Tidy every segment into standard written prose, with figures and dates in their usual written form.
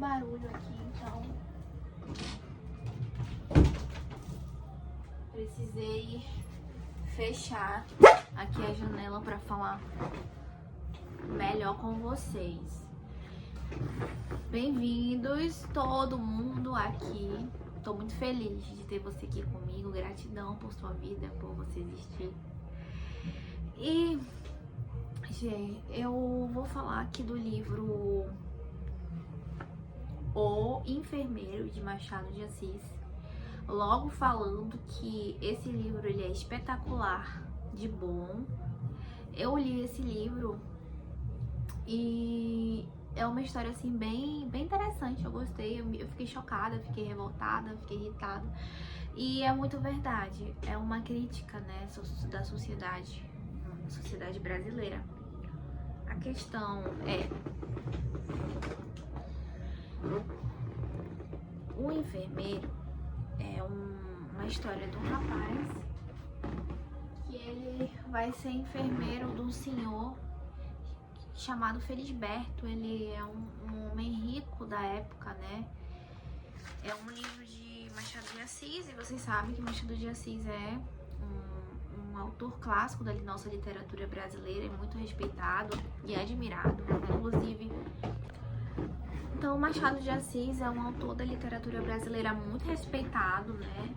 barulho aqui, então precisei fechar aqui a janela para falar melhor com vocês. Bem-vindos todo mundo aqui. Tô muito feliz de ter você aqui comigo. Gratidão por sua vida, por você existir. E, gente, eu vou falar aqui do livro O Enfermeiro, de Machado de Assis. Logo falando que esse livro ele é espetacular, de bom. Eu li esse livro e é uma história assim bem interessante. Eu gostei, eu fiquei chocada, fiquei revoltada, fiquei irritada. E é muito verdade, é uma crítica, né, da sociedade brasileira. A questão é: o enfermeiro é uma história de um rapaz que ele vai ser enfermeiro de um senhor chamado Felisberto. Ele é um homem rico da época, né? É um livro de Machado de Assis, e vocês sabem que Machado de Assis é um autor clássico da nossa literatura brasileira, é muito respeitado e admirado, inclusive. Então, Machado de Assis é um autor da literatura brasileira muito respeitado, né?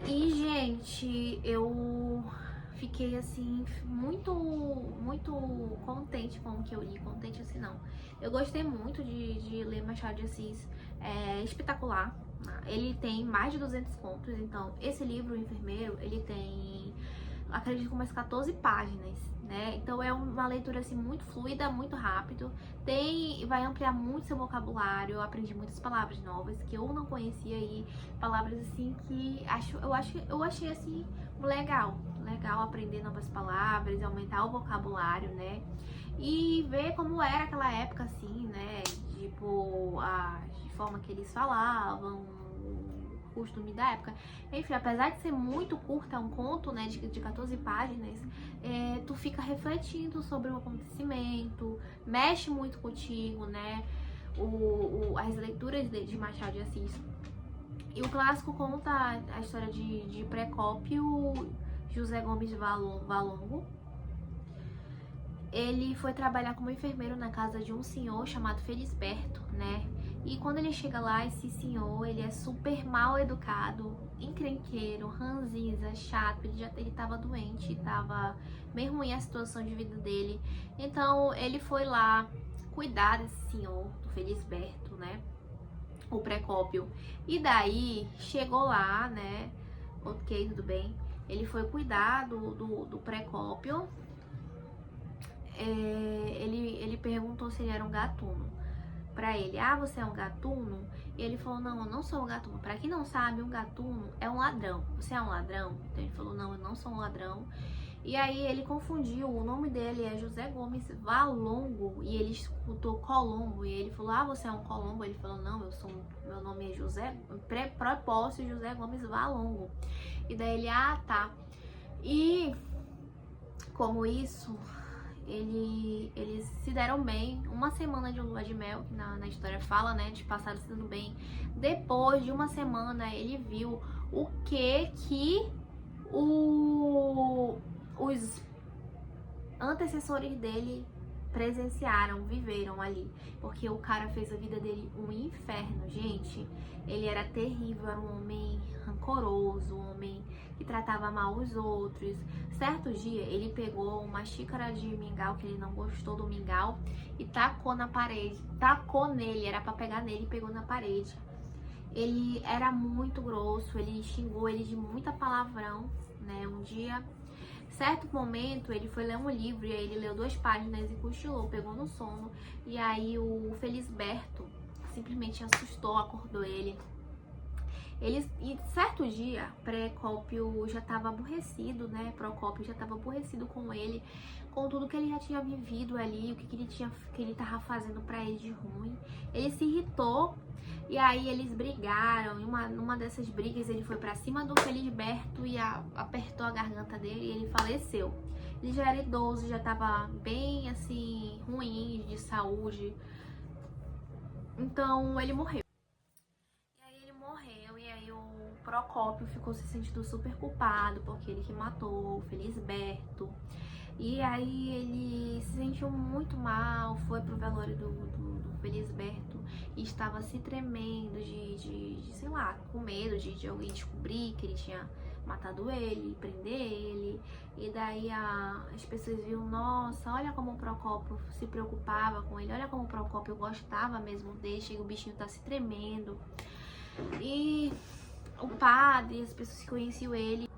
E, gente, eu fiquei, assim, muito contente com o que eu li. Contente assim, não. Eu gostei muito de ler Machado de Assis. É espetacular. Ele tem mais de 200 contos. Então, esse livro, O Enfermeiro, ele tem, acredito que umas 14 páginas, né? Então é uma leitura assim muito fluida, muito rápido. Vai ampliar muito seu vocabulário. Eu aprendi muitas palavras novas que eu não conhecia, e palavras assim que eu achei assim legal aprender novas palavras, aumentar o vocabulário, né? E ver como era aquela época assim, né? Tipo, a forma que eles falavam, costume da época. Enfim, apesar de ser muito curta, é um conto, né, de 14 páginas, tu fica refletindo sobre o acontecimento, mexe muito contigo, né, as leituras de Machado de Assis. E o clássico conta a história de Procópio José Gomes Valongo. Ele foi trabalhar como enfermeiro na casa de um senhor chamado Felisberto, né? E quando ele chega lá, esse senhor, ele é super mal educado, encrenqueiro, ranzinza, chato. Ele tava doente, tava bem ruim a situação de vida dele. Então, ele foi lá cuidar desse senhor, do Felisberto, né? O Procópio. E daí, chegou lá, né? Ok, tudo bem. Ele foi cuidar do Procópio. Ele perguntou se ele era um gatuno pra ele. Ah, você é um gatuno? E ele falou: não, eu não sou um gatuno. Pra quem não sabe, um gatuno é um ladrão. Você é um ladrão? Então ele falou: não, eu não sou um ladrão. E aí ele confundiu, o nome dele é José Gomes Valongo, e ele escutou Colombo, e ele falou: ah, você é um Colombo? Ele falou: não, meu nome é José, Propósito José Gomes Valongo. E daí ele: ah, tá. E como isso, eles se deram bem. Uma semana de lua de mel, que na história fala, né, de passaram se dando bem. Depois de uma semana, ele viu o que os antecessores dele presenciaram, viveram ali, porque o cara fez a vida dele um inferno, gente. Ele era terrível, era um homem rancoroso, um homem que tratava mal os outros. Certo dia, ele pegou uma xícara de mingau, que ele não gostou do mingau, e tacou na parede, tacou nele, era pra pegar nele, e pegou na parede. Ele era muito grosso, ele xingou ele de muita palavrão, né? Um dia, certo momento, ele foi ler um livro, e aí ele leu 2 páginas e cochilou, pegou no sono. E aí o Felisberto simplesmente assustou, acordou ele. E certo dia, Procópio já estava aborrecido, né? Procópio já estava aborrecido com ele, com tudo que ele já tinha vivido ali, o que ele tava fazendo pra ele de ruim. Ele se irritou, e aí eles brigaram. E numa dessas brigas, ele foi pra cima do Felisberto e apertou a garganta dele, e ele faleceu. Ele já era idoso, já tava bem assim, ruim de saúde. Então ele morreu. E aí ele morreu, e aí o Procópio ficou se sentindo super culpado, porque ele que matou o Felisberto. E aí ele se sentiu muito mal, foi pro velório do Felisberto e estava se tremendo de sei lá, com medo de alguém descobrir que ele tinha matado ele, prender ele. E daí as pessoas viram, nossa, olha como o Procópio se preocupava com ele, olha como o Procópio gostava mesmo dele, chega o bichinho tá se tremendo. E o padre, as pessoas que conheciam ele,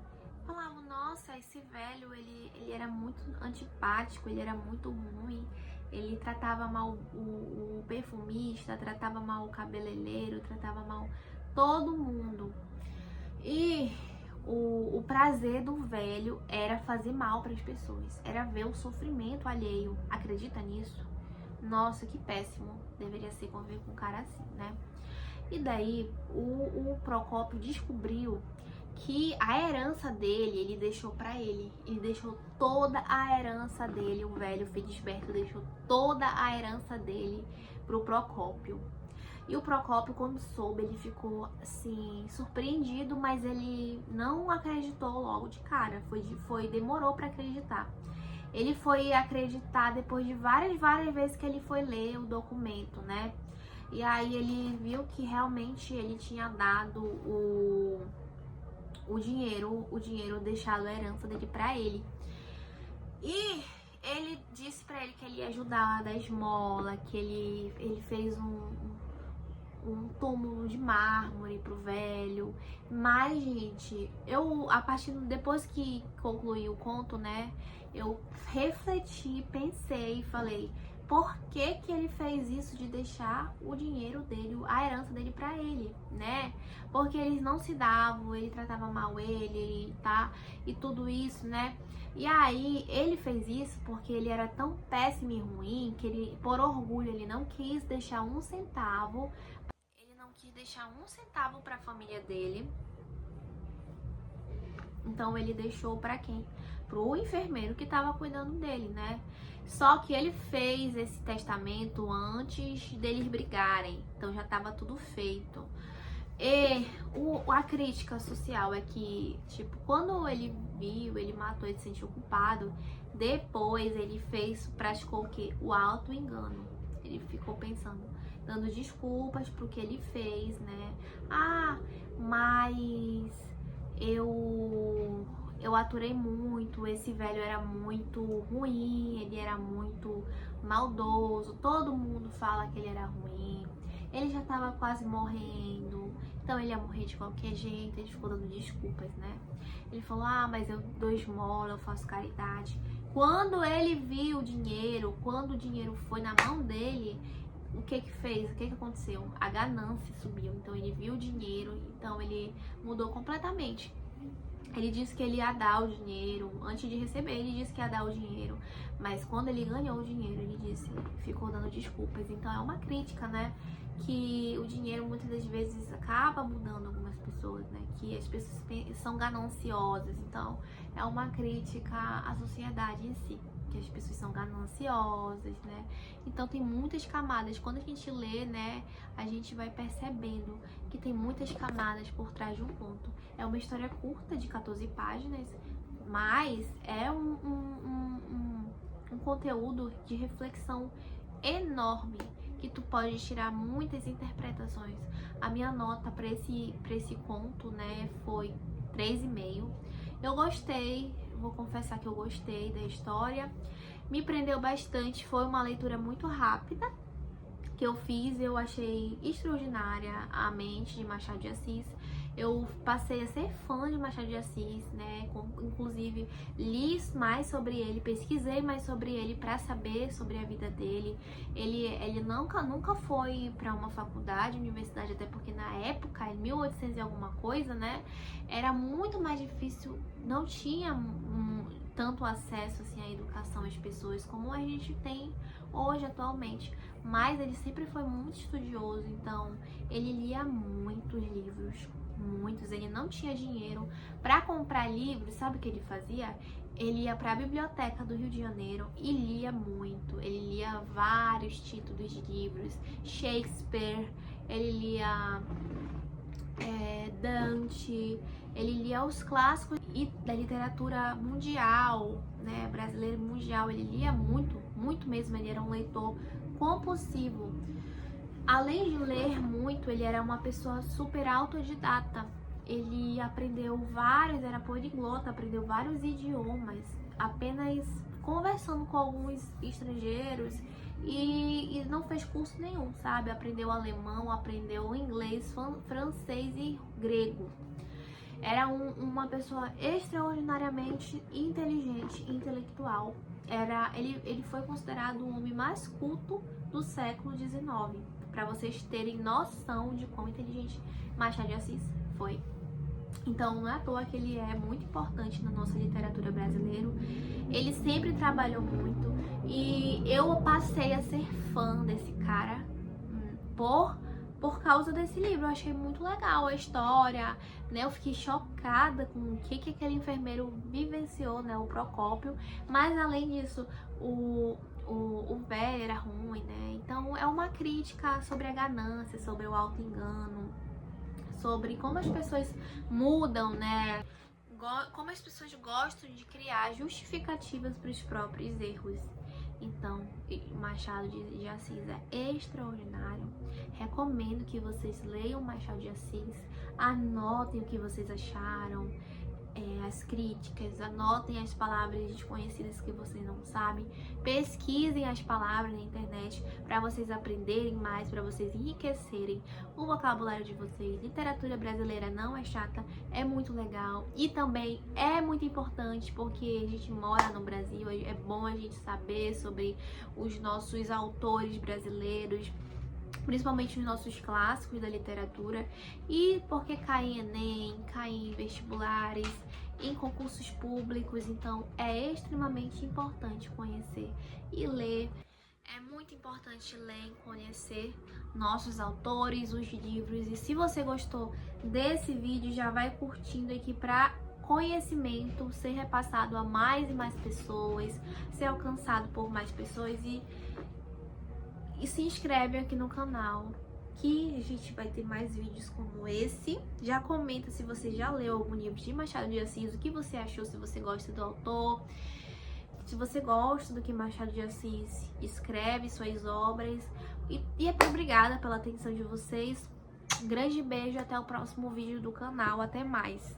falavam, nossa, esse velho, ele era muito antipático, ele era muito ruim, ele tratava mal o perfumista, tratava mal o cabeleireiro, tratava mal todo mundo. E o prazer do velho era fazer mal para as pessoas, era ver o sofrimento alheio. Acredita nisso? Nossa, que péssimo deveria ser conviver com um cara assim, né? E daí o Procópio descobriu que a herança dele, ele deixou pra ele. Ele deixou toda a herança dele, o velho Felisberto deixou toda a herança dele pro Procópio. E o Procópio, quando soube, ele ficou, assim, surpreendido, mas ele não acreditou logo de cara. Demorou pra acreditar. Ele foi acreditar depois de várias vezes que ele foi ler o documento, né? E aí ele viu que realmente ele tinha dado o dinheiro deixado a herança dele pra ele. E ele disse pra ele que ele ia ajudar a dar esmola, que ele fez um túmulo de mármore pro velho. Mas, gente, depois que concluí o conto, né, eu refleti, pensei e falei, por que que ele fez isso de deixar o dinheiro dele, a herança dele pra ele, né? Porque eles não se davam, ele tratava mal ele, tá? E tudo isso, né? E aí, ele fez isso porque ele era tão péssimo e ruim que ele, por orgulho, ele não quis deixar um centavo. Ele não quis deixar um centavo pra família dele. Então ele deixou pra quem? Pro enfermeiro que tava cuidando dele, né? Só que ele fez esse testamento antes deles brigarem. Então já tava tudo feito. E a crítica social é que, tipo, quando ele viu, ele matou, ele se sentiu culpado. Depois ele praticou o quê? O auto-engano. Ele ficou pensando, dando desculpas pro que ele fez, né? Ah, mas eu aturei muito, esse velho era muito ruim, ele era muito maldoso, todo mundo fala que ele era ruim, ele já tava quase morrendo, então ele ia morrer de qualquer jeito, ele ficou dando desculpas, né? Ele falou, ah, mas eu dou esmola, eu faço caridade. Quando ele viu o dinheiro, quando o dinheiro foi na mão dele, o que que fez? O que que aconteceu? A ganância subiu, então ele viu o dinheiro, então ele mudou completamente. Ele disse que ele ia dar o dinheiro, antes de receber ele disse que ia dar o dinheiro, mas quando ele ganhou o dinheiro, ele ficou dando desculpas. Então é uma crítica, né? Que o dinheiro muitas das vezes acaba mudando algumas pessoas, né? Que as pessoas são gananciosas, então é uma crítica à sociedade em si. Que as pessoas são gananciosas, né? Então tem muitas camadas. Quando a gente lê, né, a gente vai percebendo que tem muitas camadas por trás de um conto. É uma história curta de 14 páginas, mas é um conteúdo de reflexão enorme, que tu pode tirar muitas interpretações. A minha nota para esse conto, né, foi 3,5. Eu gostei, vou confessar que eu gostei da história, me prendeu bastante, foi uma leitura muito rápida que eu fiz, eu achei extraordinária a mente de Machado de Assis. Eu passei a ser fã de Machado de Assis, né? Inclusive li mais sobre ele, pesquisei mais sobre ele para saber sobre a vida dele. Ele nunca foi para uma faculdade, universidade, até porque na época, em 1800 e alguma coisa, né? Era muito mais difícil, não tinha tanto acesso assim à educação às pessoas como a gente tem hoje atualmente. Mas ele sempre foi muito estudioso, então ele lia muitos livros. muitos. Ele não tinha dinheiro para comprar livros. Sabe o que ele fazia? Ele ia para a biblioteca do Rio de Janeiro e lia muito. Ele lia vários títulos de livros, Shakespeare, ele lia Dante, ele lia os clássicos da literatura mundial, né, brasileira e mundial. Ele lia muito, muito mesmo. Ele era um leitor compulsivo. Além de ler muito, ele era uma pessoa super autodidata. Ele aprendeu era poliglota, aprendeu vários idiomas, apenas conversando com alguns estrangeiros e não fez curso nenhum, sabe? Aprendeu alemão, aprendeu inglês, francês e grego. Era uma pessoa extraordinariamente inteligente, intelectual. Ele foi considerado o homem mais culto do século XIX, para vocês terem noção de quão inteligente Machado de Assis foi. Então, não é à toa que ele é muito importante na nossa literatura brasileira. Ele sempre trabalhou muito e eu passei a ser fã desse cara por causa desse livro. Eu achei muito legal a história, né? Eu fiquei chocada com o que aquele enfermeiro vivenciou, né? O Procópio. Mas, além disso, o velho era ruim, né? Então, é uma crítica sobre a ganância, sobre o auto-engano, sobre como as pessoas mudam, né? Como as pessoas gostam de criar justificativas para os próprios erros. Então, Machado de Assis é extraordinário. Recomendo que vocês leiam Machado de Assis, anotem o que vocês acharam, as críticas, anotem as palavras desconhecidas que vocês não sabem, pesquisem as palavras na internet para vocês aprenderem mais, para vocês enriquecerem o vocabulário de vocês. Literatura brasileira não é chata, é muito legal e também é muito importante porque a gente mora no Brasil, é bom a gente saber sobre os nossos autores brasileiros, principalmente os nossos clássicos da literatura, e porque cai em Enem, cai em vestibulares, em concursos públicos. Então é extremamente importante conhecer e ler. É muito importante ler e conhecer nossos autores, os livros. E se você gostou desse vídeo, já vai curtindo aqui para conhecimento ser repassado a mais e mais pessoas, ser alcançado por mais pessoas, e se inscreve aqui no canal, que a gente vai ter mais vídeos como esse. Já comenta se você já leu algum livro de Machado de Assis, o que você achou, se você gosta do autor. Se você gosta do que Machado de Assis escreve, suas obras. E até obrigada pela atenção de vocês. Um grande beijo, até o próximo vídeo do canal. Até mais!